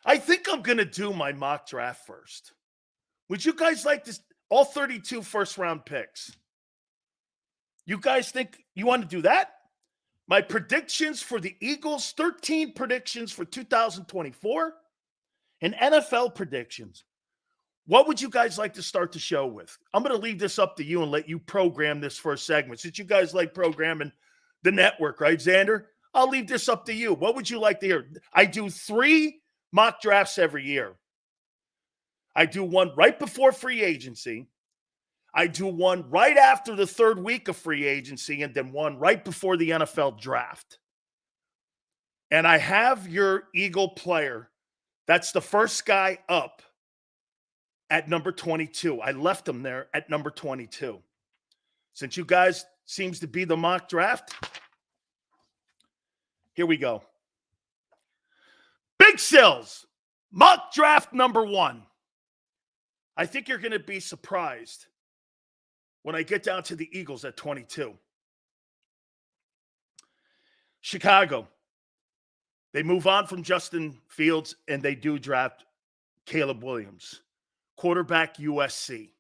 I think I'm going to do my mock draft first. Would you guys like this? All 32 first round picks. You guys think you want to do that? My predictions for the Eagles, 13 predictions for 2024, and NFL predictions. What would you guys like to start the show with? I'm going to leave this up to you and let you program this first segment. Since you guys like programming the network, right, Xander? I'll leave this up to you. What would you like to hear? I do 3 mock drafts every year. I do one right before free agency. I do one right after the 3rd week of free agency, and then one right before the NFL draft. And I have your Eagle player. That's the first guy up at number 22. I left him there at number 22. Since you guys seems to be the mock draft, here we go. Big Sills, mock draft number 1. I think you're going to be surprised when I get down to the Eagles at 22. Chicago, they move on from Justin Fields and they do draft Caleb Williams, quarterback USC.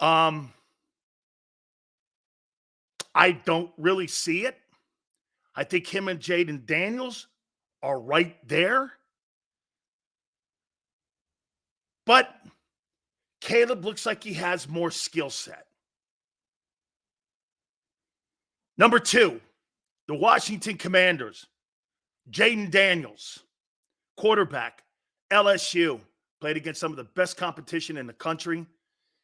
I don't really see it. I think him and Jaden Daniels are right there. But Caleb looks like he has more skill set. Number 2, the Washington Commanders. Jaden Daniels, quarterback, LSU. Played against some of the best competition in the country.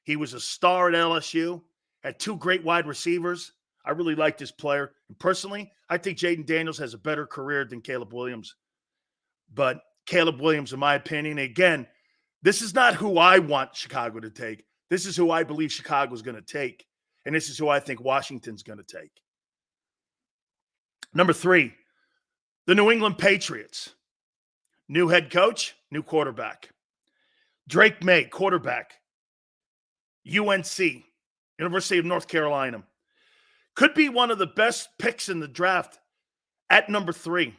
He was a star at LSU. Had 2 great wide receivers. I really like this player. And personally, I think Jaden Daniels has a better career than Caleb Williams. But Caleb Williams, in my opinion, again, this is not who I want Chicago to take. This is who I believe Chicago is going to take. And this is who I think Washington's going to take. Number 3, the New England Patriots. New head coach, new quarterback. Drake May, quarterback. UNC, University of North Carolina. Could be one of the best picks in the draft at number 3.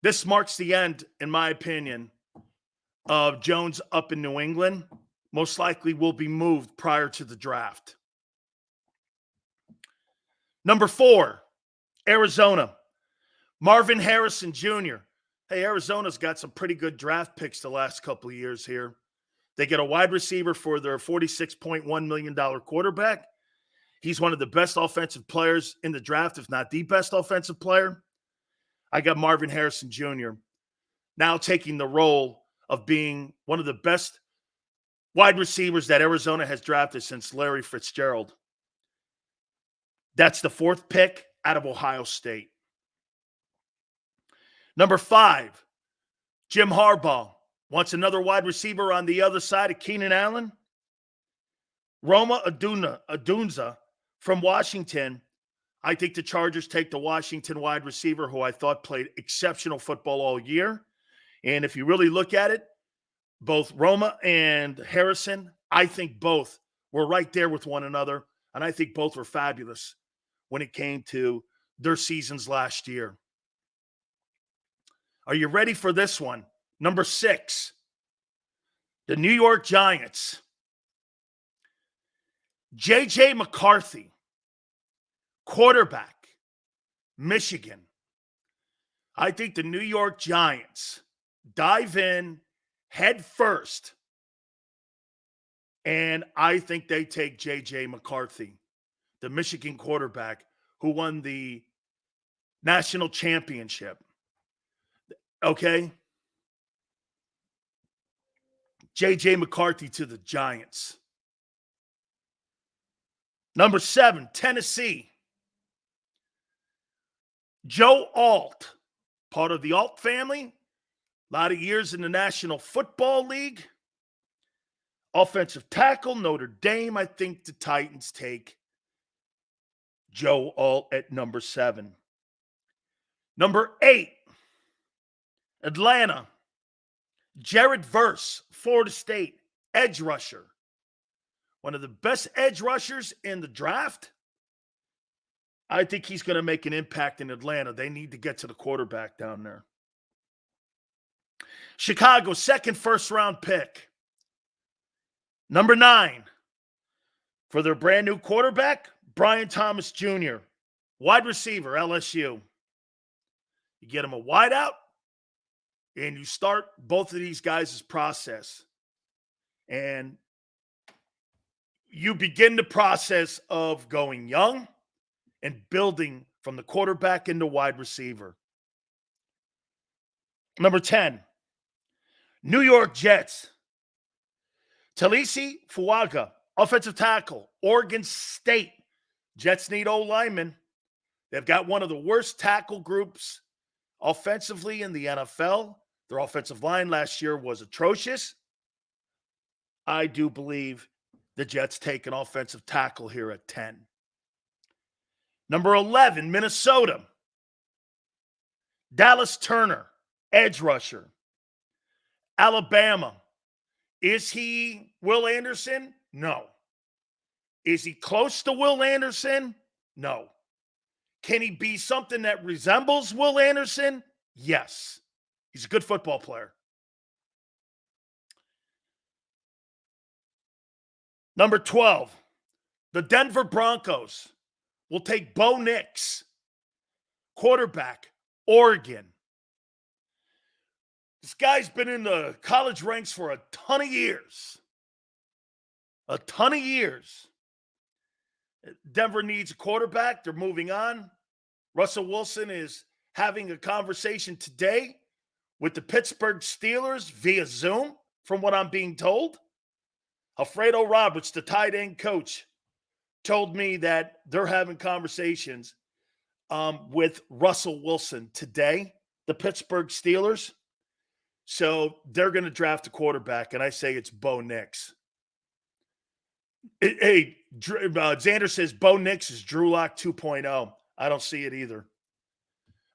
This marks the end, in my opinion, of Jones up in New England. Most likely will be moved prior to the draft. Number 4, Arizona. Marvin Harrison Jr. Hey, Arizona's got some pretty good draft picks the last couple of years here. They get a wide receiver for their $46.1 million quarterback. He's one of the best offensive players in the draft, if not the best offensive player. I got Marvin Harrison Jr. now taking the role of being one of the best wide receivers that Arizona has drafted since Larry Fitzgerald. That's the 4th pick out of Ohio State. Number 5, Jim Harbaugh wants another wide receiver on the other side of Keenan Allen. Roma Odunze from Washington. I think the Chargers take the Washington wide receiver who I thought played exceptional football all year. And if you really look at it, both Roma and Harrison, I think both were right there with one another. And I think both were fabulous when it came to their seasons last year. Are you ready for this one? Number 6, the New York Giants. J.J. McCarthy, quarterback, Michigan. I think the New York Giants dive in head first, and I think they take J.J. McCarthy, the Michigan quarterback who won the national championship. Okay? J.J. McCarthy to the Giants. Number 7, Tennessee. Joe Alt, part of the Alt family. A lot of years in the National Football League. Offensive tackle, Notre Dame. I think the Titans take Joe Alt at number 7. Number 8, Atlanta. Jared Verse, Florida State, edge rusher. One of the best edge rushers in the draft. I think he's going to make an impact in Atlanta. They need to get to the quarterback down there. Chicago, second first-round pick. Number 9, for their brand new quarterback, Brian Thomas Jr., wide receiver, LSU. You get him a wideout, and you start both of these guys' process. And you begin the process of going young and building from the quarterback into wide receiver. Number 10, New York Jets. Talisi Fuaga, offensive tackle, Oregon State. Jets need O-linemen. They've got one of the worst tackle groups offensively in the NFL. Their offensive line last year was atrocious. I do believe the Jets take an offensive tackle here at 10. Number 11, Minnesota. Dallas Turner, edge rusher. Alabama. Is he Will Anderson? No. Is he close to Will Anderson? No. Can he be something that resembles Will Anderson? Yes. He's a good football player. Number 12, the Denver Broncos will take Bo Nix, quarterback, Oregon. This guy's been in the college ranks for a ton of years. A ton of years. Denver needs a quarterback. They're moving on. Russell Wilson is having a conversation today with the Pittsburgh Steelers via Zoom, from what I'm being told. Alfredo Roberts, the tight end coach, told me that they're having conversations with Russell Wilson today, the Pittsburgh Steelers. So they're going to draft a quarterback, and I say it's Bo Nix. Hey, Xander says Bo Nix is Drew Lock 2.0. I don't see it either.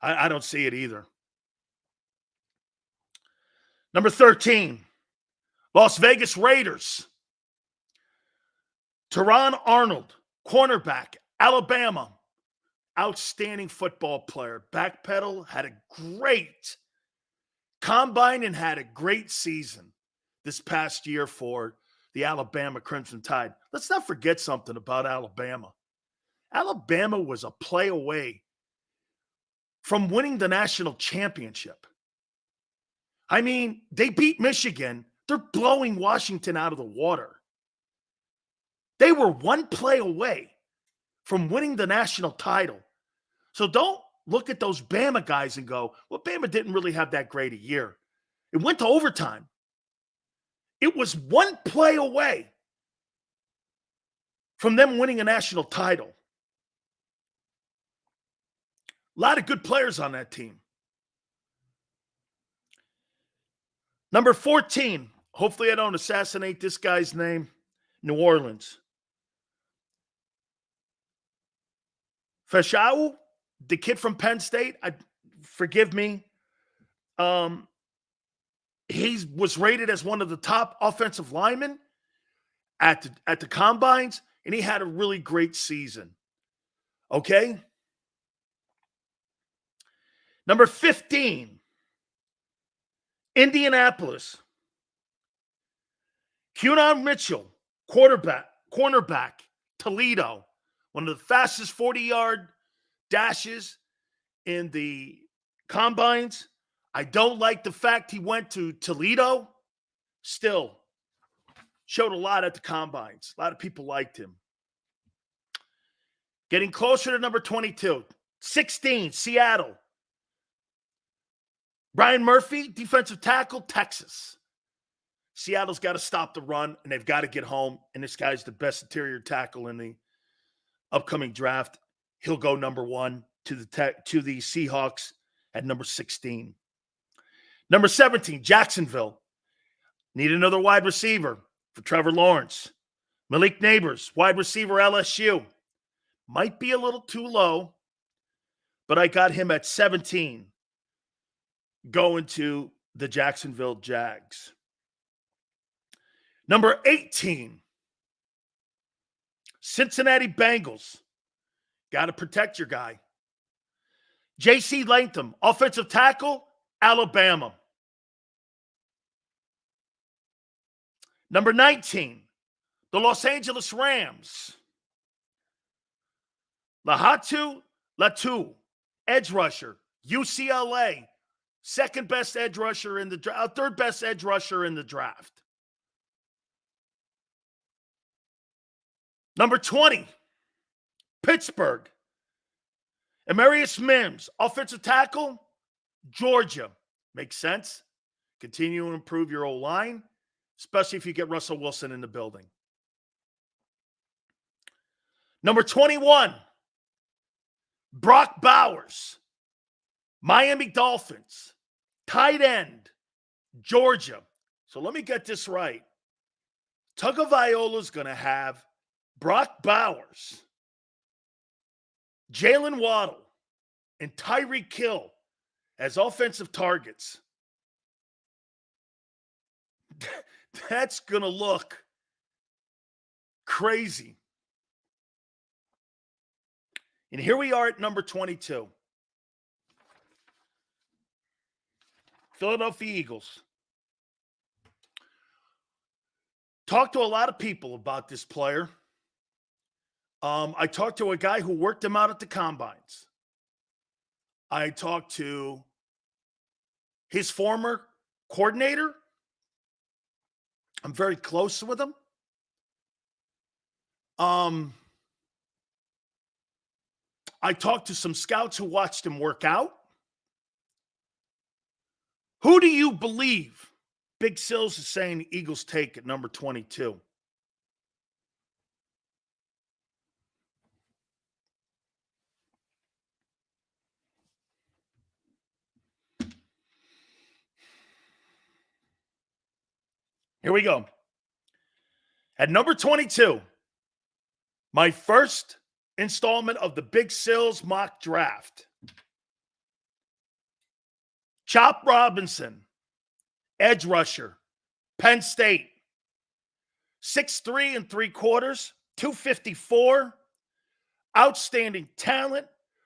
I don't see it either. Number 13, Las Vegas Raiders. Teron Arnold, cornerback, Alabama. Outstanding football player. Backpedal, had a great combine and had a great season this past year for the Alabama Crimson Tide. Let's not forget something about Alabama. Alabama was a play away from winning the national championship. I mean, they beat Michigan. They're blowing Washington out of the water. They were one play away from winning the national title. So don't look at those Bama guys and go, well, Bama didn't really have that great a year. It went to overtime. It was one play away from them winning a national title. A lot of good players on that team. Number 14, hopefully I don't assassinate this guy's name, New Orleans. Fashau, the kid from Penn State, forgive me, he was rated as one of the top offensive linemen at the combines, and he had a really great season. Okay? Number 15, Indianapolis. Keontae Mitchell, cornerback, Toledo. One of the fastest 40-yard dashes in the combines. I don't like the fact he went to Toledo. Still, showed a lot at the combines. A lot of people liked him. Getting closer to number 22. 16, Seattle. Brian Murphy, defensive tackle, Texas. Seattle's got to stop the run, and they've got to get home. And this guy's the best interior tackle in the upcoming draft. He'll go number 1 to the Seahawks at number 16. Number 17, Jacksonville. Need another wide receiver for Trevor Lawrence. Malik Neighbors, wide receiver, LSU. Might be a little too low, but I got him at 17 going to the Jacksonville Jags. Number 18, Cincinnati Bengals. Got to protect your guy. J.C. Latham, offensive tackle, Alabama. Number 19, the Los Angeles Rams. Latu Latu, edge rusher, UCLA, second best edge rusher in the draft, third best edge rusher in the draft. Number 20, Pittsburgh. Emarius Mims, offensive tackle, Georgia. Makes sense. Continue to improve your O-line, especially if you get Russell Wilson in the building. Number 21, Brock Bowers, Miami Dolphins, tight end, Georgia. So let me get this right. Tagovailoa is going to have Brock Bowers, Jalen Waddle, and Tyreek Hill as offensive targets. That's going to look crazy. And here we are at number 22. Philadelphia Eagles. Talked to a lot of people about this player. I talked to a guy who worked him out at the combines. I talked to his former coordinator. I'm very close with him. I talked to some scouts who watched him work out. Who do you believe Big Sills is saying the Eagles take at number 22? Here we go. At number 22, my first installment of the Big Sills mock draft. Chop Robinson, edge rusher, Penn State. 6'3 3/4, 254. Outstanding talent.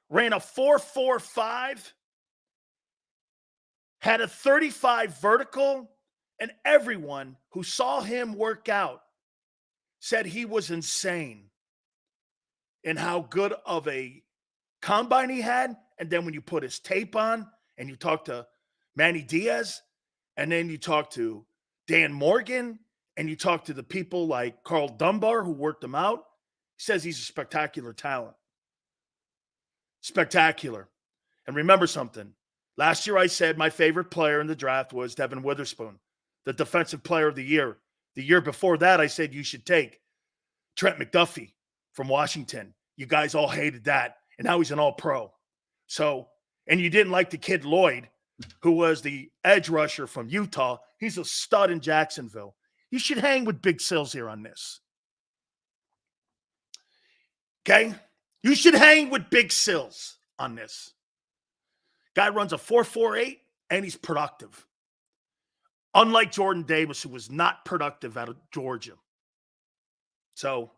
Ran a 4.45. Had a 35 vertical. And everyone who saw him work out said he was insane in how good of a combine he had. And then when you put his tape on and you talk to Manny Diaz, and then you talk to Dan Morgan, and you talk to the people like Carl Dunbar who worked him out, he says he's a spectacular talent. Spectacular. And remember something. Last year I said my favorite player in the draft was Devin Witherspoon, the defensive player of the year. The year before that, I said you should take Trent McDuffie from Washington. You guys all hated that. And now he's an all-pro. So, and you didn't like the kid Lloyd, who was the edge rusher from Utah. He's a stud in Jacksonville. You should hang with Big Sills here on this. Okay? You should hang with Big Sills on this. Guy runs a 4.48, and he's productive. Unlike Jordan Davis, who was not productive out of Georgia. So,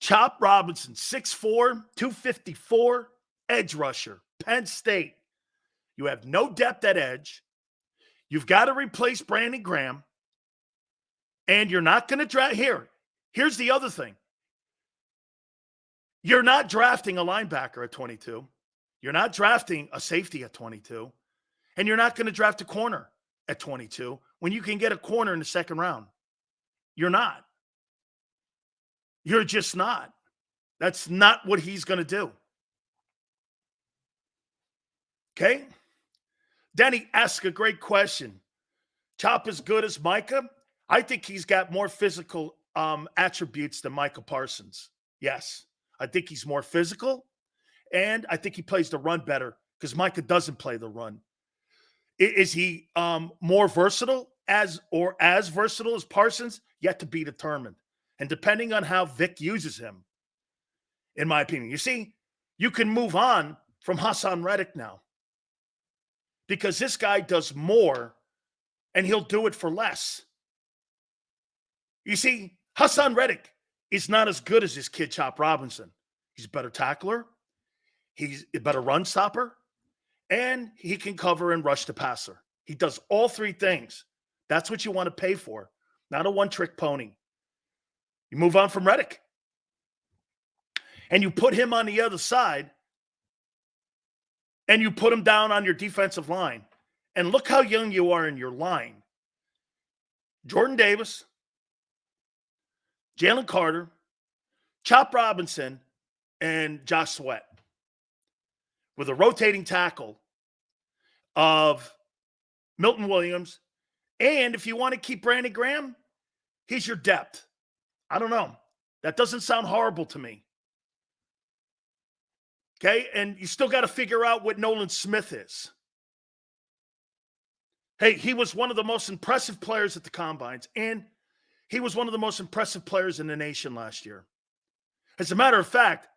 Chop Robinson, 6'4", 254, edge rusher, Penn State. You have no depth at edge. You've got to replace Brandon Graham. And you're not going to draft here. Here's the other thing. You're not drafting a linebacker at 22. You're not drafting a safety at 22. And you're not going to draft a corner at 22 when you can get a corner in the second round. You're not. You're just not. That's not what he's going to do. Okay? Denny asked a great question. Chop as good as Micah? I think he's got more physical attributes than Micah Parsons. Yes. I think he's more physical, and I think he plays the run better because Micah doesn't play the run. Is he more versatile as versatile as Parsons? Yet to be determined. And depending on how Vic uses him, in my opinion. You see, you can move on from Hassan Reddick now because this guy does more and he'll do it for less. You see, Hassan Reddick is not as good as this kid, Chop Robinson. He's a better tackler. He's a better run stopper. And he can cover and rush the passer. He does all three things. That's what you want to pay for. not a one-trick pony. You move on from Reddick. And you put him on the other side, and you put him down on your defensive line. And look how young you are in your line. Jordan Davis, Jalen Carter, Chop Robinson, and Josh Sweat. With a rotating tackle of Milton Williams. And if you want to keep Brandon Graham, he's your depth. I don't know. That doesn't sound horrible to me. Okay? And you still got to figure out what Nolan Smith is. Hey, he was one of the most impressive players at the Combines, and he was one of the most impressive players in the nation last year. As a matter of fact,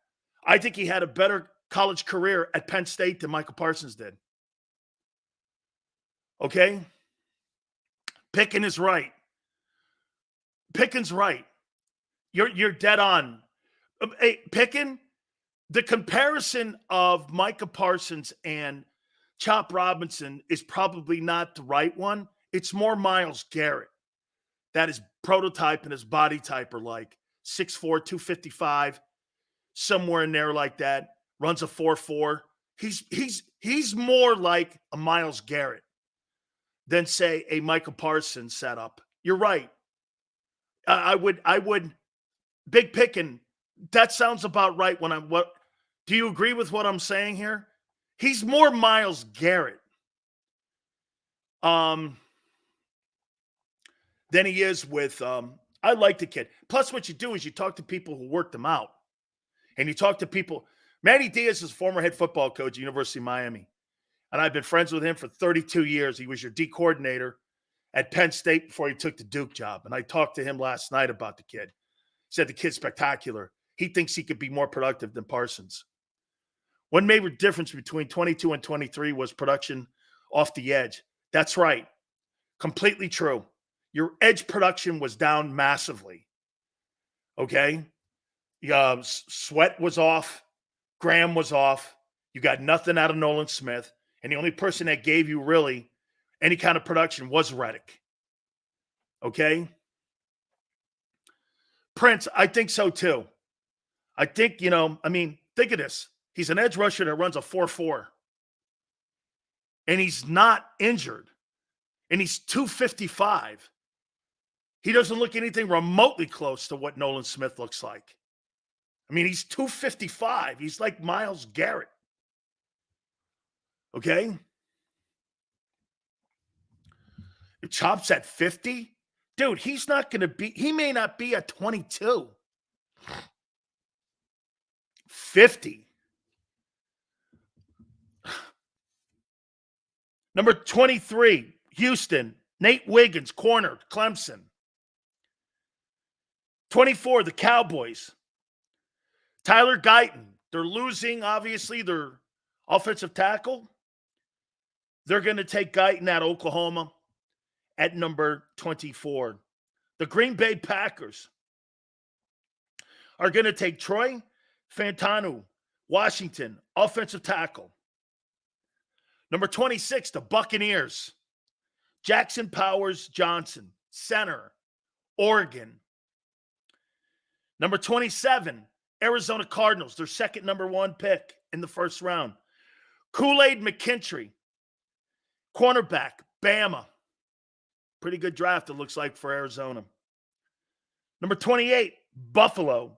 I think he had a better college career at Penn State than Michael Parsons did. Okay? Pickens is right. Pickens right. You're dead on. Hey, Pickens, the comparison of Micah Parsons and Chop Robinson is probably not the right one. It's more Myles Garrett. That is prototype and his body type are like 6'4", 255, somewhere in there like that. Runs a 4.4. He's more like a Myles Garrett than, say, a Micah Parsons setup. You're right. I would Big Pickin', that sounds about right do you agree with what I'm saying here? He's more Myles Garrett than he is with I like the kid. Plus, what you do is you talk to people who worked him out. And you talk to people. Manny Diaz is a former head football coach at University of Miami. And I've been friends with him for 32 years. He was your D coordinator at Penn State before he took the Duke job. And I talked to him last night about the kid. He said the kid's spectacular. He thinks he could be more productive than Parsons. One major difference between 22 and 23 was production off the edge. That's right. Completely true. Your edge production was down massively. Okay? Sweat was off. Graham was off. You got nothing out of Nolan Smith. And the only person that gave you really any kind of production was Reddick. Okay? Prince, I think so too. I think, think of this. He's an edge rusher that runs a 4.4. And he's not injured. And he's 255. He doesn't look anything remotely close to what Nolan Smith looks like. He's 255. He's like Myles Garrett. Okay? If Chop's at 50, dude, he may not be at 22. 50. Number 23, Houston, Nate Wiggins, corner, Clemson. 24, the Cowboys. Tyler Guyton. They're losing, obviously, their offensive tackle. They're going to take Guyton at Oklahoma at number 24. The Green Bay Packers are going to take Troy Fantanu, Washington, offensive tackle. Number 26, the Buccaneers. Jackson Powers Johnson, center, Oregon. Number 27, Arizona Cardinals, their second number 1 pick in the first round. Kool-Aid McKinstry, cornerback, Bama. Pretty good draft, it looks like, for Arizona. Number 28, Buffalo.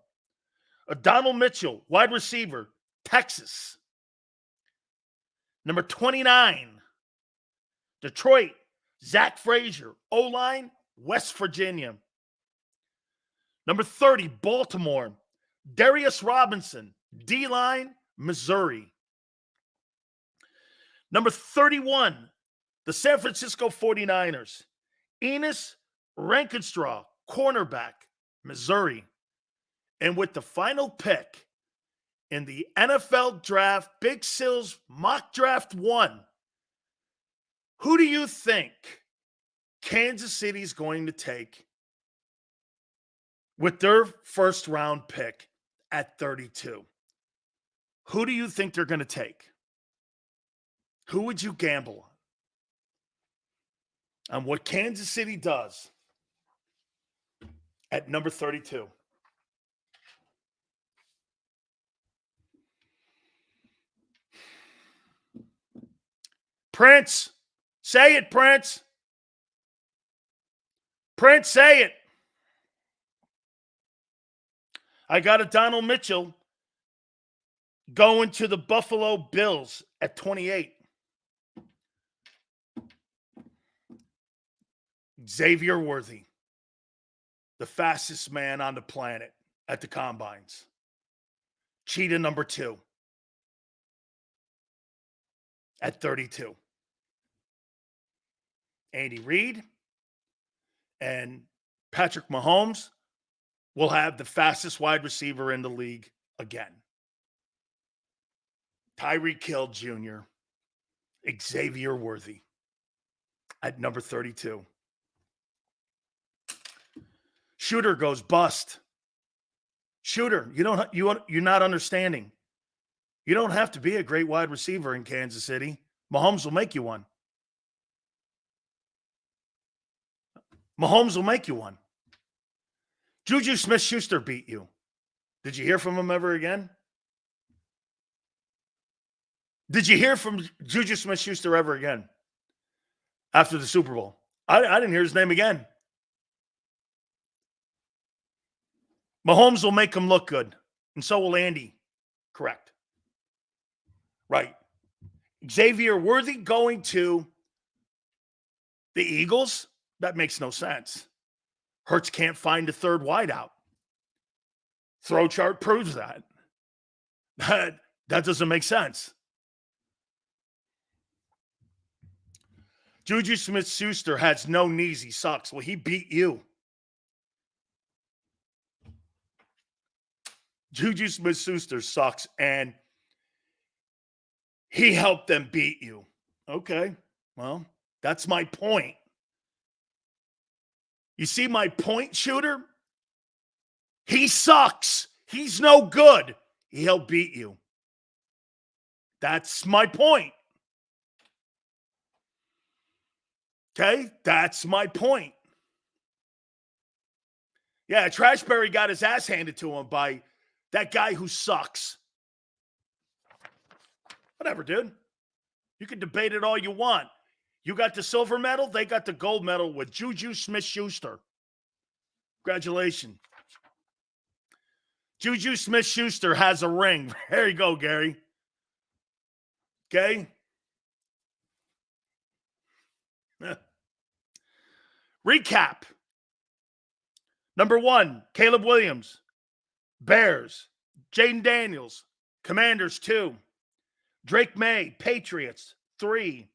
Donald Mitchell, wide receiver, Texas. Number 29, Detroit, Zach Frazier, O-line, West Virginia. Number 30, Baltimore, Darius Robinson, D-line, Missouri. Number 31, the San Francisco 49ers, Enos Rankenstraw, cornerback, Missouri. And with the final pick in the NFL draft, Big Sil's mock draft 1, who do you think Kansas City's going to take with their first round pick at 32? Who do you think they're going to take? Who would you gamble on? On what Kansas City does At number 32. Prince. Say it, Prince. Prince, say it. I got a Donald Mitchell going to the Buffalo Bills at 28. Xavier Worthy, the fastest man on the planet at the combines. Cheetah number 2 at 32. Andy Reid and Patrick Mahomes will have the fastest wide receiver in the league again. Tyreek Hill Jr., Xavier Worthy at number 32. Shooter goes bust. Shooter, you're not understanding. You don't have to be a great wide receiver in Kansas City. Mahomes will make you one. Mahomes will make you one. Juju Smith-Schuster beat you. Did you hear from him ever again? Did you hear from Juju Smith-Schuster ever again after the Super Bowl? I didn't hear his name again. Mahomes will make him look good, and so will Andy. Correct. Right. Xavier Worthy going to the Eagles? That makes no sense. Hurts can't find a third wideout. Throw chart proves that. That doesn't make sense. Juju Smith-Schuster has no knees. He sucks. Well, he beat you. Juju Smith-Schuster sucks, and he helped them beat you. Okay, well, that's my point. You see my point, Shooter? He sucks. He's no good. He'll beat you. That's my point. Okay, that's my point. Yeah, Trashberry got his ass handed to him by that guy who sucks. Whatever, dude. You can debate it all you want. You got the silver medal, they got the gold medal with Juju Smith-Schuster. Congratulations. Juju Smith-Schuster has a ring. There you go, Gary. Okay? Recap. Number 1, Caleb Williams. Bears. Jaden Daniels. Commanders 2. Drake May. Patriots 3.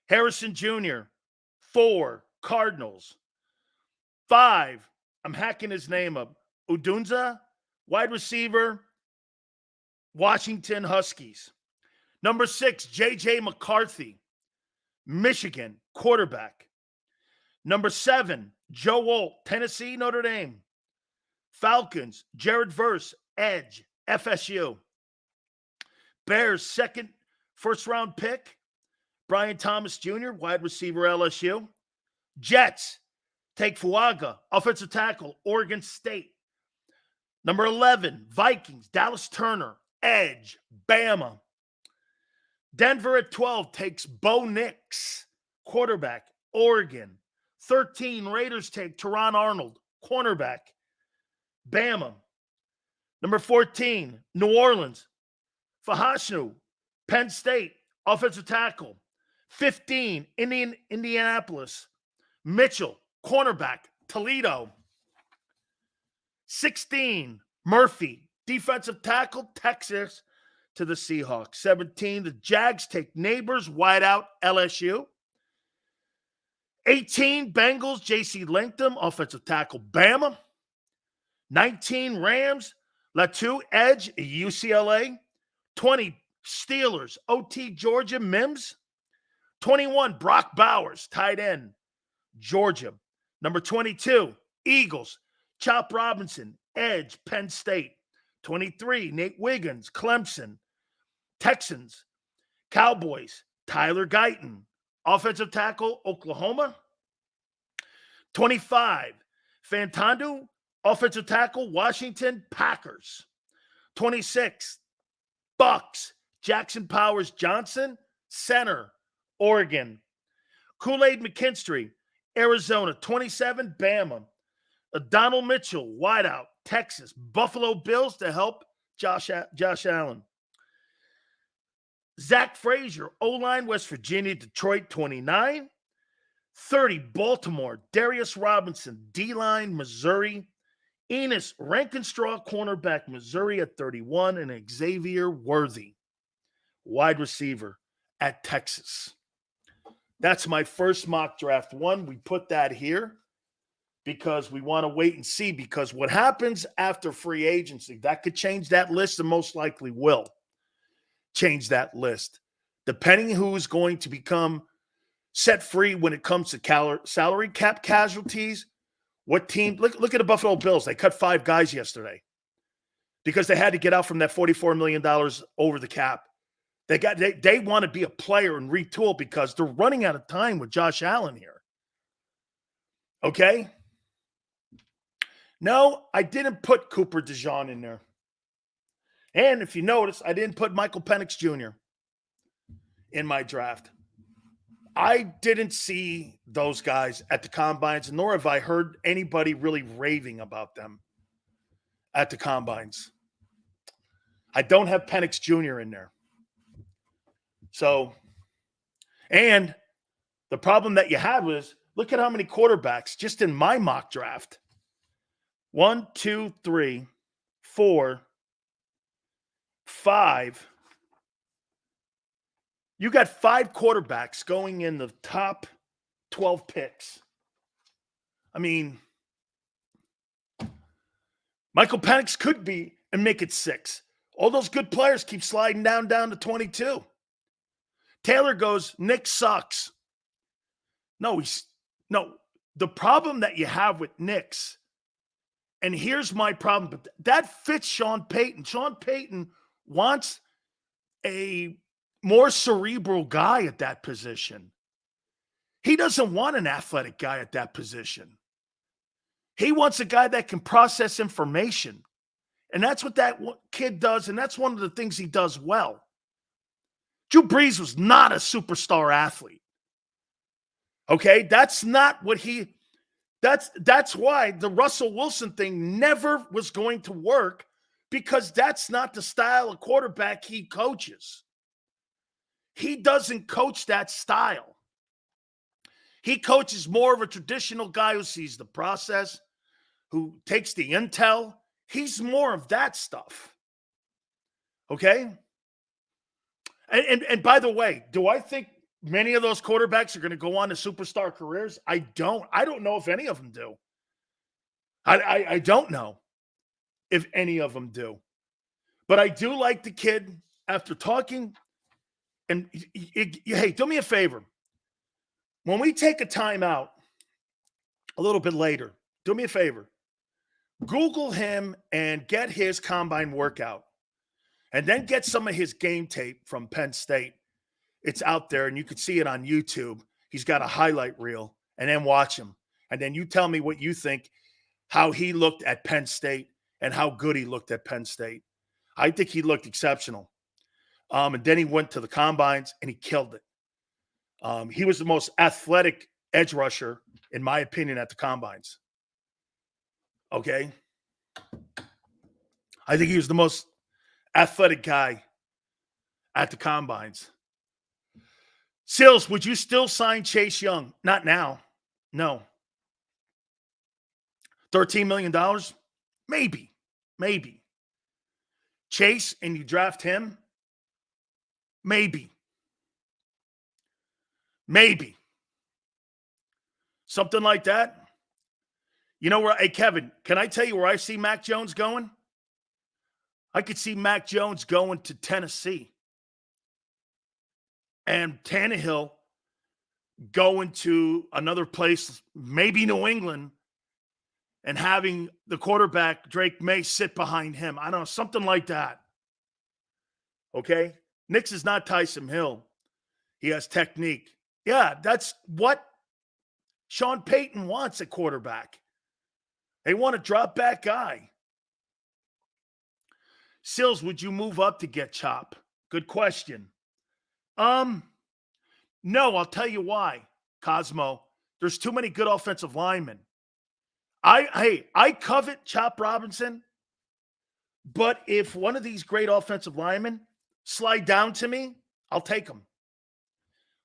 Harrison Jr. 4. Cardinals. 5. I'm hacking his name up. Udunza. Wide receiver. Washington Huskies. Number 6. J.J. McCarthy. Michigan. Quarterback. Number 7. Joe Alt. Tennessee, Notre Dame. Falcons. Jared Verse. Edge. FSU. Bears. Second first-round pick. Brian Thomas Jr., wide receiver, LSU. Jets. Take Fuaga. Offensive tackle. Oregon State. Number 11. Vikings. Dallas Turner. Edge. Bama. Denver at 12 takes Bo Nix. Quarterback. Oregon. 13. Raiders take Teron Arnold. Cornerback. Bama. Number 14. New Orleans. Fahashnu. Penn State. Offensive tackle. 15. Indianapolis. Mitchell. Cornerback. Toledo. 16. Murphy. Defensive tackle. Texas to the Seahawks. 17. The Jags take Neighbors. Wideout. LSU. 18. Bengals. J.C. Latham. Offensive tackle. Bama. 19. Rams. Latu. Edge. UCLA. 20. Steelers. OT. Georgia. Mims. 21. Brock Bowers. Tight end. Georgia. Number 22. Eagles. Chop Robinson. Edge. Penn State. 23. Nate Wiggins. Clemson. Texans. Cowboys. Tyler Guyton. Offensive tackle. Oklahoma. 25. Fantandu. Offensive tackle, Washington, Packers. 26, Bucks, Jackson Powers Johnson, center, Oregon. Kool-Aid McKinstry, Arizona. 27, Bama. Donald Mitchell, wideout, Texas. Buffalo Bills to help Josh Allen. Zach Frazier, O-line, West Virginia. Detroit, 29. 30, Baltimore. Darius Robinson, D-line, Missouri. Enos Rankenstraw, cornerback, Missouri at 31. And Xavier Worthy, wide receiver at Texas. That's my first mock draft one. We put that here because we want to wait and see, because what happens after free agency, that could change that list, and most likely will change that list, depending who is going to become set free when it comes to salary cap casualties. What team? Look at the Buffalo Bills. They cut 5 guys yesterday because they had to get out from that $44 million over the cap. They want to be a player and retool because they're running out of time with Josh Allen here. Okay? No, I didn't put Cooper DeJean in there. And if you notice, I didn't put Michael Penix Jr. in my draft. I didn't see those guys at the combines, nor have I heard anybody really raving about them at the combines. I don't have Penix Jr. in there. So, and the problem that you had was, look at how many quarterbacks just in my mock draft. 1, 2, 3, 4, 5. You got 5 quarterbacks going in the top 12 picks. I mean, Michael Penix could be and make it 6. All those good players keep sliding down to 22. Taylor goes, Nick sucks. No, the problem that you have with Nick's, and here's my problem, but that fits Sean Payton. Sean Payton wants a more cerebral guy at that position. He doesn't want an athletic guy at that position. He wants a guy that can process information. And that's what that kid does, and that's one of the things he does well. Drew Brees was not a superstar athlete. Okay? That's not what that's why the Russell Wilson thing never was going to work, because that's not the style of quarterback he coaches. He doesn't coach that style. He coaches more of a traditional guy who sees the process, who takes the intel. He's more of that stuff. Okay? And by the way, do I think many of those quarterbacks are going to go on to superstar careers? I don't know if any of them do. I don't know if any of them do. But I do like the kid after talking. And hey, do me a favor. When we take a timeout a little bit later, do me a favor. Google him and get his combine workout. And then get some of his game tape from Penn State. It's out there, and you can see it on YouTube. He's got a highlight reel, and then watch him. And then you tell me what you think, how he looked at Penn State and how good he looked at Penn State. I think he looked exceptional. And then he went to the combines, and he killed it. He was the most athletic edge rusher, in my opinion, at the combines. Okay? I think he was the most athletic guy at the combines. Sills, would you still sign Chase Young? Not now. No. $13 million? Maybe. Chase, and you draft him? Maybe. Something like that. You know where, hey, Kevin, can I tell you where I see Mac Jones going? I could see Mac Jones going to Tennessee. And Tannehill going to another place, maybe New England, and having the quarterback, Drake May, sit behind him. I don't know, something like that. Okay? Nix is not Tyson Hill. He has technique. Yeah, that's what Sean Payton wants at quarterback. They want a drop back guy. Sills, would you move up to get Chop? Good question. No, I'll tell you why, Cosmo. There's too many good offensive linemen. I covet Chop Robinson, but if one of these great offensive linemen slide down to me, I'll take them.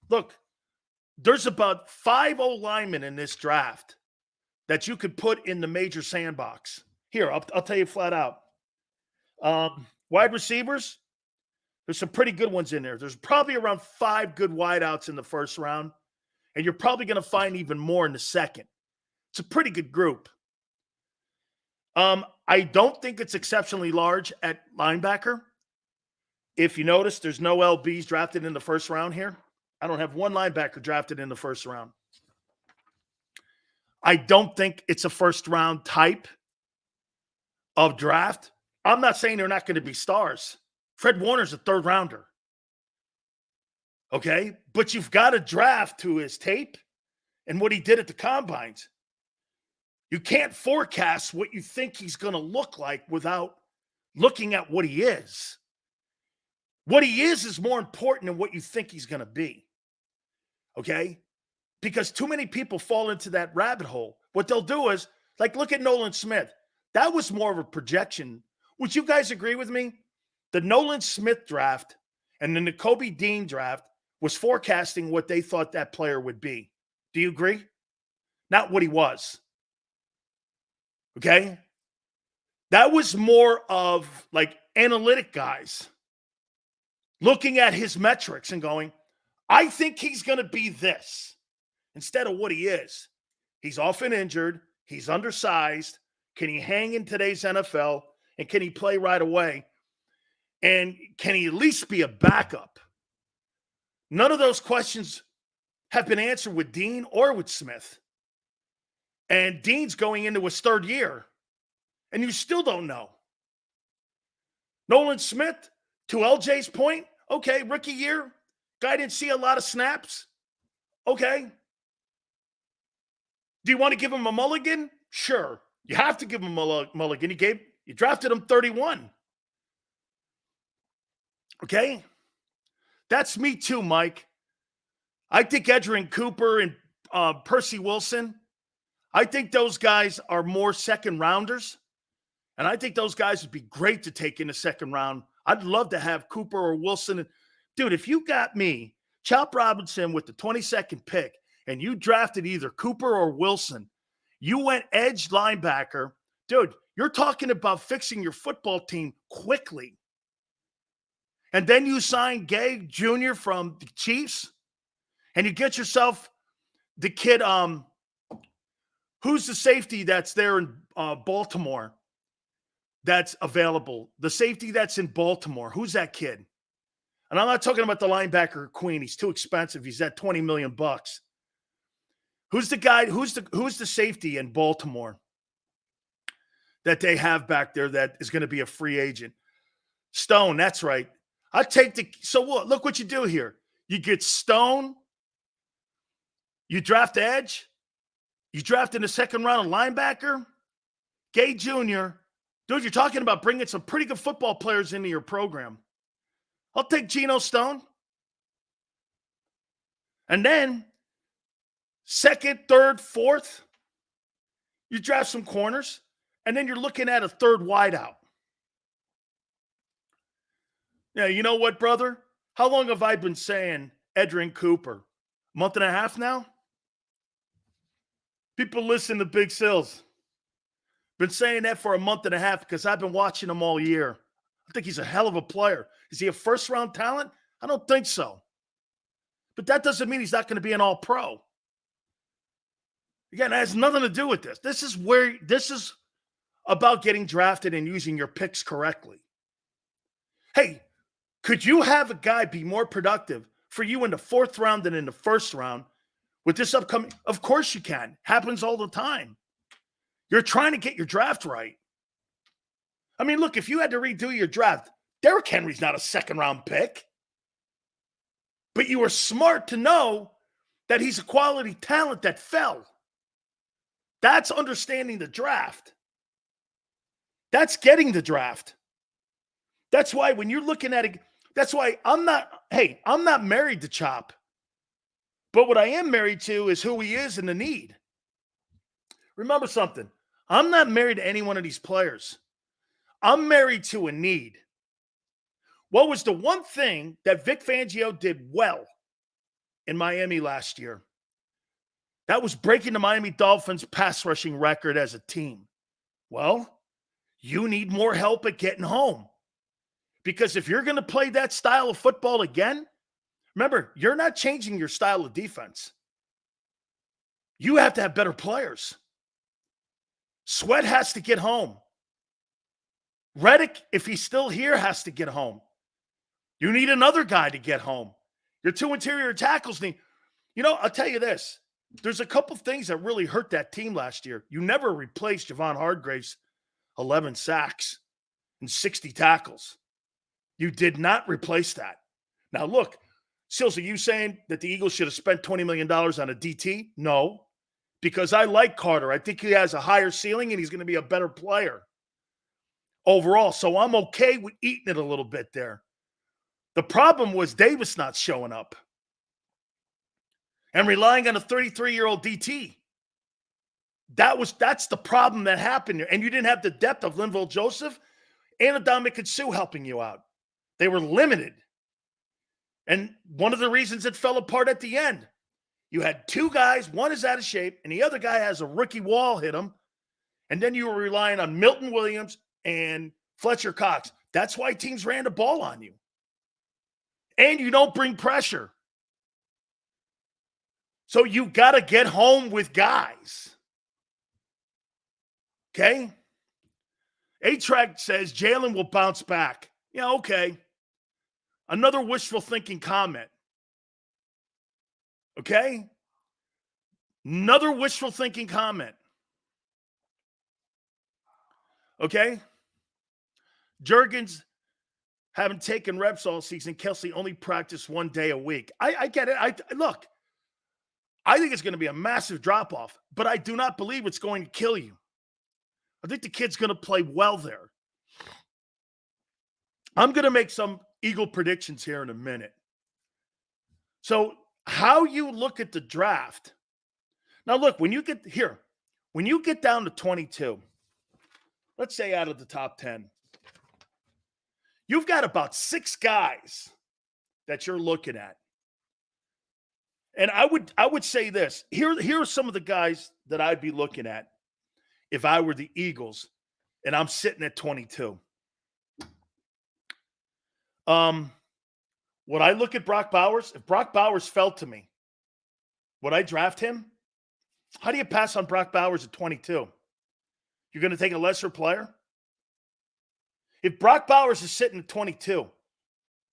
Look, there's about 5 linemen in this draft that you could put in the major sandbox. Here, I'll tell you flat out. Wide receivers, there's some pretty good ones in there. There's probably around 5 good wideouts in the first round, and you're probably going to find even more in the second. It's a pretty good group. I don't think it's exceptionally large at linebacker. If you notice, there's no LBs drafted in the first round here. I don't have one linebacker drafted in the first round. I don't think it's a first-round type of draft. I'm not saying they're not going to be stars. Fred Warner's a third-rounder. Okay? But you've got to draft to his tape and what he did at the combines. You can't forecast what you think he's going to look like without looking at what he is. What he is more important than what you think he's going to be. Okay? Because too many people fall into that rabbit hole. What they'll do is, like, look at Nolan Smith. That was more of a projection. Would you guys agree with me? The Nolan Smith draft and the Nakobe Dean draft was forecasting what they thought that player would be. Do you agree? Not what he was. Okay? That was more of like analytic guys looking at his metrics and going, I think he's going to be this instead of what he is. He's often injured. He's undersized. Can he hang in today's NFL? And can he play right away? And can he at least be a backup? None of those questions have been answered with Dean or with Smith. And Dean's going into his third year, and you still don't know. Nolan Smith, to LJ's point, okay, rookie year, guy didn't see a lot of snaps. Okay. Do you want to give him a mulligan? Sure. You have to give him a mulligan. You drafted him 31. Okay? That's me too, Mike. I think Edgerrin Cooper and Percy Wilson, I think those guys are more second rounders. And I think those guys would be great to take in the second round. I'd love to have Cooper or Wilson. Dude, if you got me, Chop Robinson, with the 22nd pick, and you drafted either Cooper or Wilson, you went edge linebacker, dude, you're talking about fixing your football team quickly. And then you sign Gay Jr. from the Chiefs, and you get yourself the kid, who's the safety that's there in Baltimore that's available? The safety that's in Baltimore. Who's that kid? And I'm not talking about the linebacker Queen. He's too expensive. He's at $20 million. Who's the guy? Who's the safety in Baltimore that they have back there that is going to be a free agent? Stone. That's right. I take the. So what? Look what you do here. You get Stone. You draft edge. You draft in the second round a linebacker. Gay Jr. Dude, you're talking about bringing some pretty good football players into your program. I'll take Geno Stone. And then second, third, fourth, you draft some corners, and then you're looking at a third wideout. Yeah, you know what, brother? How long have I been saying Edgerrin Cooper? A month and a half now? People listen to Big Sills. Been saying that for a month and a half because I've been watching him all year. I think he's a hell of a player. Is he a first-round talent? I don't think so. But that doesn't mean he's not going to be an all-pro. Again, it has nothing to do with this. This is about getting drafted and using your picks correctly. Hey, could you have a guy be more productive for you in the fourth round than in the first round with this upcoming? Of course you can. Happens all the time. You're trying to get your draft right. I mean, look, if you had to redo your draft, Derrick Henry's not a second-round pick. But you were smart to know that he's a quality talent that fell. That's understanding the draft. That's getting the draft. That's why when you're looking at it, that's why I'm not married to Chop. But what I am married to is who he is and the need. Remember something. I'm not married to any one of these players. I'm married to a need. What was the one thing that Vic Fangio did well in Miami last year? That was breaking the Miami Dolphins pass rushing record as a team. Well, you need more help at getting home. Because if you're going to play that style of football again, remember, you're not changing your style of defense. You have to have better players. Sweat has to get home. Reddick, if he's still here, has to get home. You need another guy to get home. Your two interior tackles need, I'll tell you this. There's a couple things that really hurt that team last year. You never replaced Javon Hargrave's 11 sacks and 60 tackles. You did not replace that. Now, look, Sills, are you saying that the Eagles should have spent $20 million on a DT? No, because I like Carter. I think he has a higher ceiling and he's going to be a better player overall. So I'm okay with eating it a little bit there. The problem was Davis not showing up and relying on a 33-year-old DT. That's the problem that happened. And you didn't have the depth of Linval Joseph and Adama Sue helping you out. They were limited. And one of the reasons it fell apart at the end, you had two guys, one is out of shape, and the other guy has a rookie wall hit him. And then you were relying on Milton Williams and Fletcher Cox. That's why teams ran the ball on you. And you don't bring pressure. So you got to get home with guys. Okay? A-Track says Jalen will bounce back. Yeah, okay. Another wishful thinking comment. Okay? Another wishful thinking comment. Okay? Juergens haven't taken reps all season. Kelsey only practiced 1 day a week. I get it. Look, I think it's going to be a massive drop-off, but I do not believe it's going to kill you. I think the kid's going to play well there. I'm going to make some Eagle predictions here in a minute. So how you look at the draft. Now, look, when you get down to 22, let's say out of the top 10, you've got about 6 guys that you're looking at. And I would say this. Here are some of the guys that I'd be looking at if I were the Eagles and I'm sitting at 22. Would I look at Brock Bowers? If Brock Bowers fell to me, would I draft him? How do you pass on Brock Bowers at 22? You're going to take a lesser player? If Brock Bowers is sitting at 22,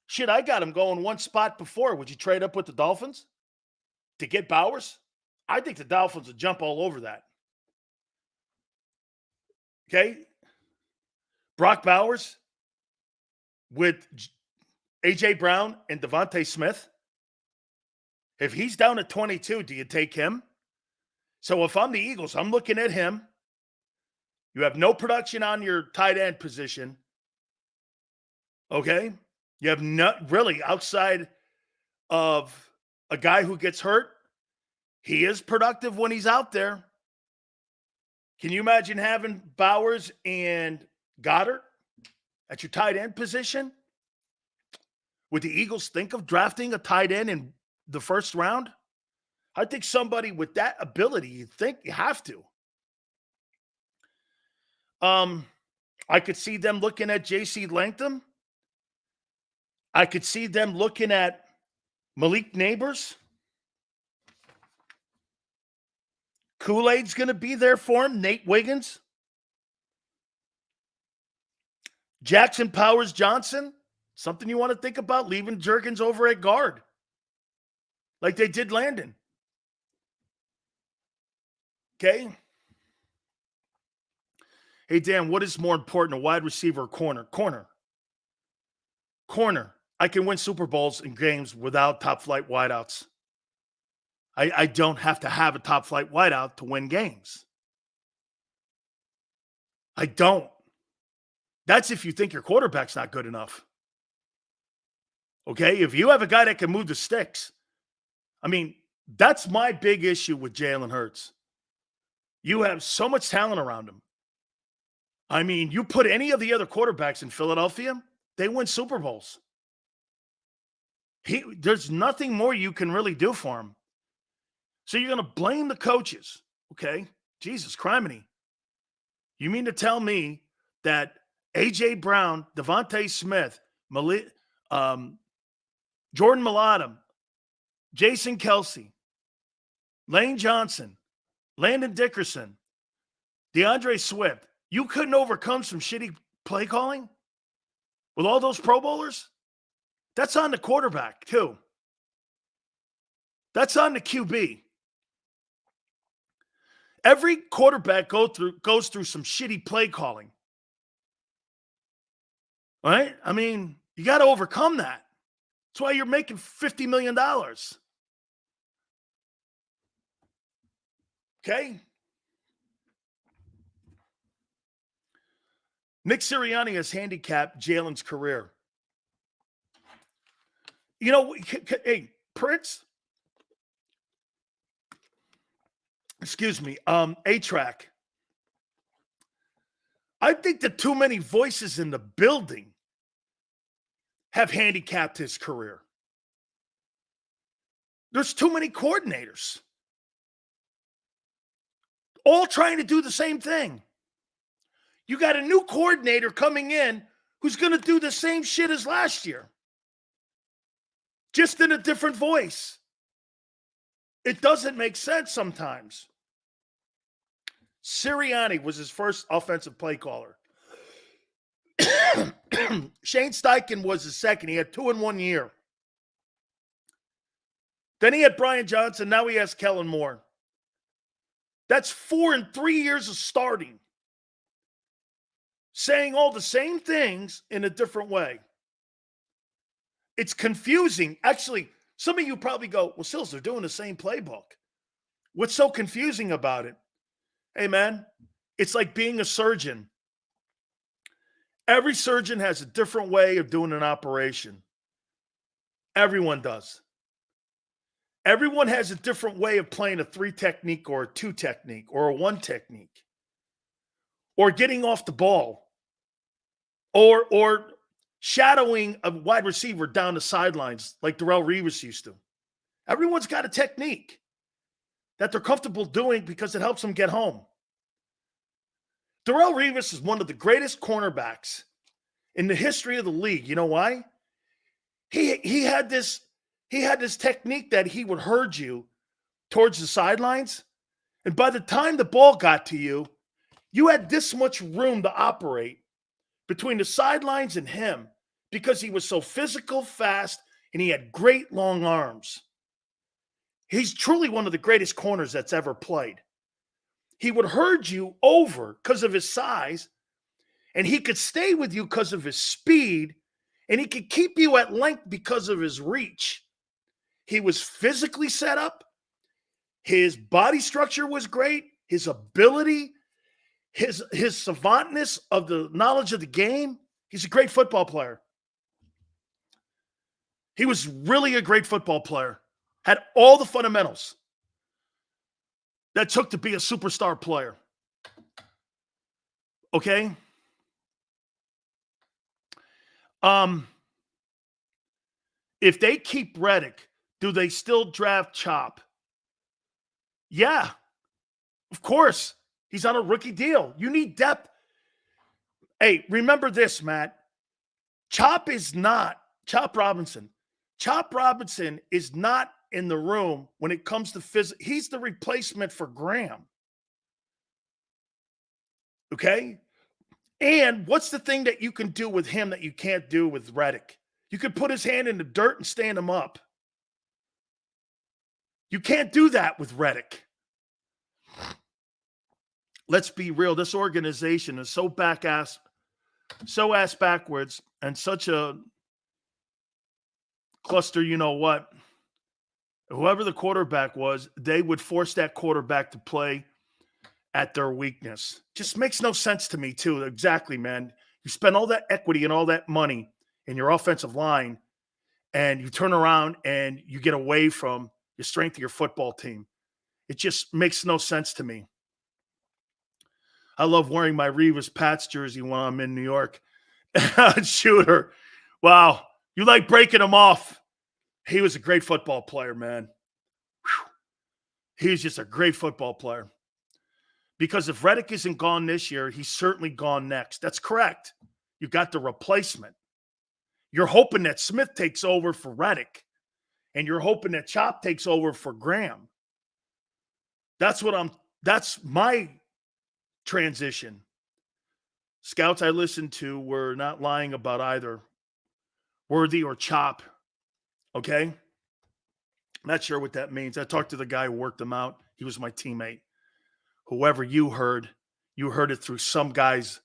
shit, I got him going one spot before. Would you trade up with the Dolphins to get Bowers? I think the Dolphins would jump all over that. Okay? Brock Bowers with A.J. Brown and Devontae Smith. If he's down at 22, do you take him? So if I'm the Eagles, I'm looking at him. You have no production on your tight end position. Okay? You have not really outside of a guy who gets hurt. He is productive when he's out there. Can you imagine having Bowers and Goddard at your tight end position? Would the Eagles think of drafting a tight end in the first round? I think somebody with that ability, you think you have to. I could see them looking at J.C. Latham. I could see them looking at Malik Neighbors. Kool-Aid's going to be there for him. Nate Wiggins. Jackson Powers Johnson. Something you want to think about, leaving Juergens over at guard. Like they did Landon. Okay? Hey, Dan, what is more important, a wide receiver or corner? Corner. I can win Super Bowls and games without top-flight wideouts. I don't have to have a top-flight wideout to win games. I don't. That's if you think your quarterback's not good enough. Okay? If you have a guy that can move the sticks, I mean, that's my big issue with Jalen Hurts. You have so much talent around him. I mean, you put any of the other quarterbacks in Philadelphia, they win Super Bowls. There's nothing more you can really do for him. So you're going to blame the coaches. Okay? Jesus criminy. You mean to tell me that A.J. Brown, Devontae Smith, Jordan Mailata, Jason Kelsey, Lane Johnson, Landon Dickerson, DeAndre Swift, you couldn't overcome some shitty play calling with all those Pro Bowlers? That's on the quarterback, too. That's on the QB. Every quarterback goes through some shitty play calling. Right? I mean, you got to overcome that. That's why you're making $50 million. Okay? Nick Sirianni has handicapped Jalen's career. You know, hey, Prince, excuse me, A-Track. I think that too many voices in the building have handicapped his career. There's too many coordinators, all trying to do the same thing. You got a new coordinator coming in who's going to do the same shit as last year, just in a different voice. It doesn't make sense sometimes. Sirianni was his first offensive play caller. Shane Steichen was his second. He had 2 in 1 year. Then he had Brian Johnson. Now he has Kellen Moore. That's 4 in 3 years of starting. Saying all the same things in a different way. It's confusing. Actually, some of you probably go, well, Sills, they're doing the same playbook. What's so confusing about it? Hey, man, it's like being a surgeon. Every surgeon has a different way of doing an operation. Everyone does. Everyone has a different way of playing a 3 technique or a 2 technique or a 1 technique. Or getting off the ball. Or shadowing a wide receiver down the sidelines like Darrelle Revis used to. Everyone's got a technique that they're comfortable doing because it helps them get home. Darrelle Revis is one of the greatest cornerbacks in the history of the league. You know why? He had this technique that he would herd you towards the sidelines, and by the time the ball got to you, you had this much room to operate between the sidelines and him because he was so physical, fast, and he had great long arms. He's truly one of the greatest corners that's ever played. He would herd you over because of his size, and he could stay with you because of his speed, and he could keep you at length because of his reach. He was physically set up. His body structure was great. His ability, his savantness of the knowledge of the game. He's a great football player. He was really a great football player. Had all the fundamentals that took to be a superstar player. Okay? If they keep Reddick, do they still draft Chop? Yeah, of course. He's on a rookie deal. You need depth. Hey, remember this, Matt. Chop Robinson. Chop Robinson is not in the room when it comes to physics. He's the replacement for Graham. Okay? And what's the thing that you can do with him that you can't do with Reddick? You could put his hand in the dirt and stand him up. You can't do that with Reddick. Let's be real. This organization is so ass backwards and such a cluster, you know what? Whoever the quarterback was, they would force that quarterback to play at their weakness. Just makes no sense to me, too. Exactly, man. You spend all that equity and all that money in your offensive line, and you turn around and you get away from the strength of your football team. It just makes no sense to me. I love wearing my Revis Pats jersey when I'm in New York. Shooter. Wow. You like breaking him off. He was a great football player, man. Whew. He was just a great football player. Because if Reddick isn't gone this year, he's certainly gone next. That's correct. You got the replacement. You're hoping that Smith takes over for Reddick, and you're hoping that Chop takes over for Graham. That's my transition. Scouts I listened to were not lying about either Worthy or Chop. Okay? Not sure what that means. I talked to the guy who worked them out. He was my teammate. Whoever you heard it through some guy's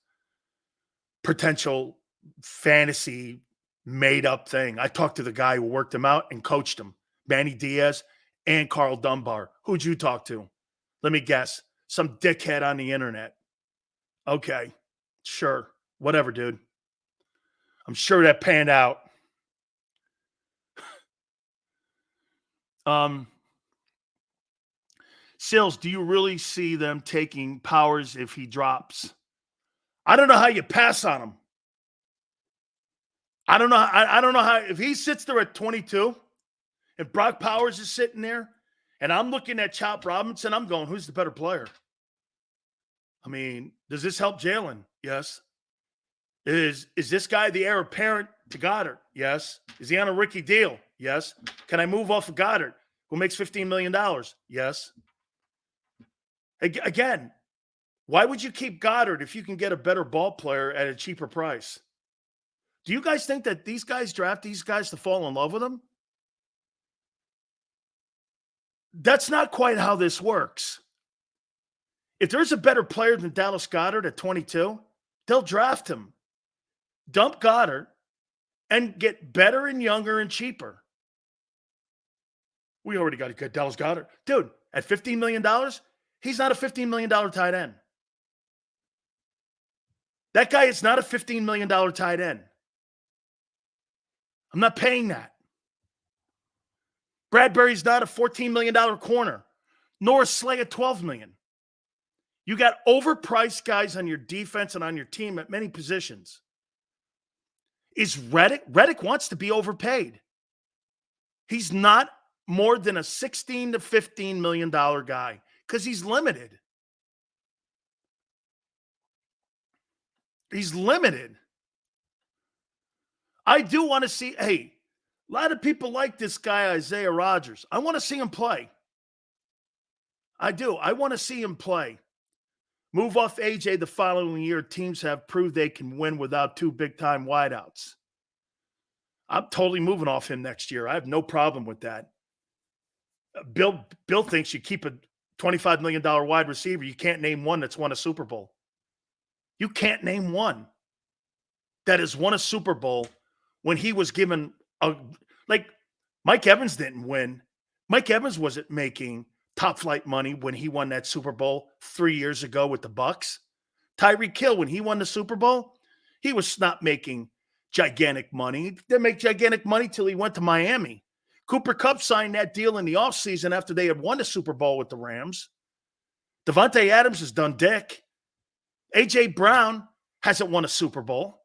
potential fantasy made-up thing. I talked to the guy who worked him out and coached him, Manny Diaz and Carl Dunbar. Who'd you talk to? Let me guess. Some dickhead on the internet. Okay, sure. Whatever, dude. I'm sure that panned out. Sills, do you really see them taking Powers if he drops? I don't know how you pass on him. I don't know how if he sits there at 22 and Brock Powers is sitting there and I'm looking at Chop Robinson, I'm going, who's the better player? I mean, does this help Jalen? Yes. Is this guy the heir apparent to Goddard? Yes. Is he on a rookie deal? Yes. Can I move off of Goddard, who makes $15 million? Yes. Again, why would you keep Goddard if you can get a better ball player at a cheaper price? Do you guys think that these guys draft these guys to fall in love with them? That's not quite how this works. If there's a better player than Dallas Goedert at 22, they'll draft him, dump Goddard, and get better and younger and cheaper. We already got to get Dallas Goedert. Dude, at $15 million, he's not a $15 million tight end. That guy is not a $15 million tight end. I'm not paying that. Bradbury's not a $14 million corner, nor is Slay at $12 million. You got overpriced guys on your defense and on your team at many positions. Is Reddick wants to be overpaid. He's not more than a $16 to $15 million guy because he's limited. He's limited. I do want to see, a lot of people like this guy, Isaiah Rodgers. I want to see him play. I do. I want to see him play. Move off AJ the following year. Teams have proved they can win without two big-time wideouts. I'm totally moving off him next year. I have no problem with that. Bill thinks you keep a $25 million wide receiver. You can't name one that's won a Super Bowl. You can't name one that has won a Super Bowl when he was given like Mike Evans didn't win. Mike Evans wasn't making top flight money when he won that Super Bowl 3 years ago with the Bucs. Tyreek Hill, when he won the Super Bowl, he was not making gigantic money. He didn't make gigantic money till he went to Miami. Cooper Kupp signed that deal in the offseason after they had won the Super Bowl with the Rams. Devontae Adams has done dick. A.J. Brown hasn't won a Super Bowl.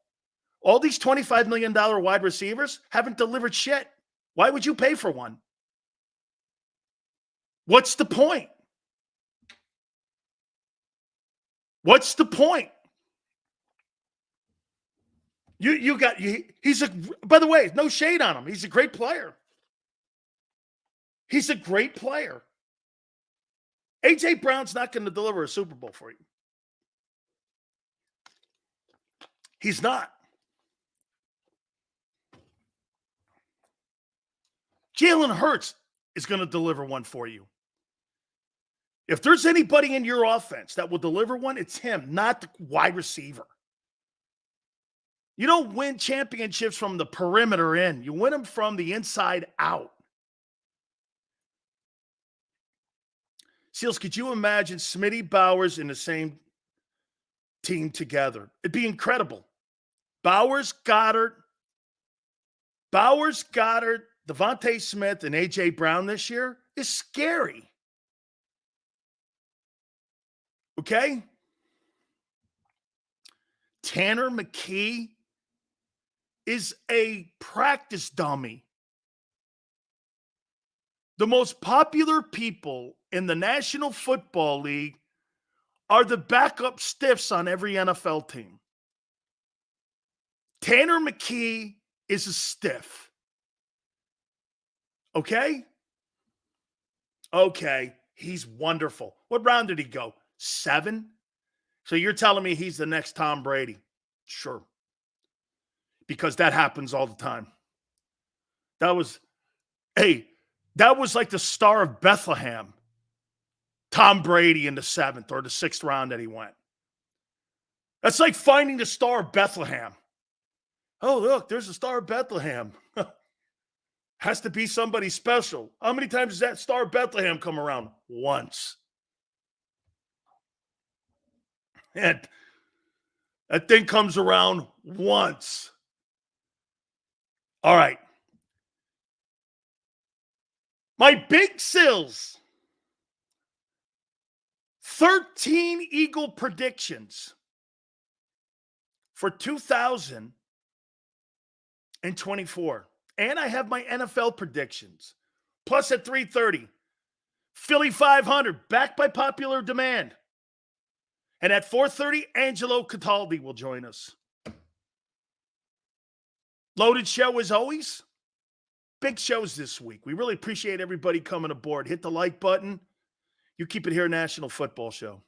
All these $25 million wide receivers haven't delivered shit. Why would you pay for one? What's the point? What's the point? He's by the way, no shade on him. He's a great player. He's a great player. A.J. Brown's not going to deliver a Super Bowl for you. He's not. Jalen Hurts is going to deliver one for you. If there's anybody in your offense that will deliver one, it's him, not the wide receiver. You don't win championships from the perimeter in. You win them from the inside out. Seals, could you imagine Smitty Bowers in the same team together? It'd be incredible. Bowers, Goddard, Devontae Smith, and A.J. Brown this year is scary. Okay? Tanner McKee is a practice dummy. The most popular people in the National Football League are the backup stiffs on every NFL team. Tanner McKee is a stiff. Okay? Okay. He's wonderful. What round did he go? 7? So you're telling me he's the next Tom Brady? Sure. Because that happens all the time. That was like the Star of Bethlehem. Tom Brady in the 7th or the 6th round that he went. That's like finding the Star of Bethlehem. Oh, look, there's a Star of Bethlehem. Has to be somebody special. How many times does that Star of Bethlehem come around? Once. And that thing comes around once. All right. My big Sills. 13 Eagle predictions for 2024. And I have my NFL predictions. Plus at 3:30, Philly 500, backed by popular demand. And at 4:30, Angelo Cataldi will join us. Loaded show as always. Big shows this week. We really appreciate everybody coming aboard. Hit the like button. You keep it here, National Football Show.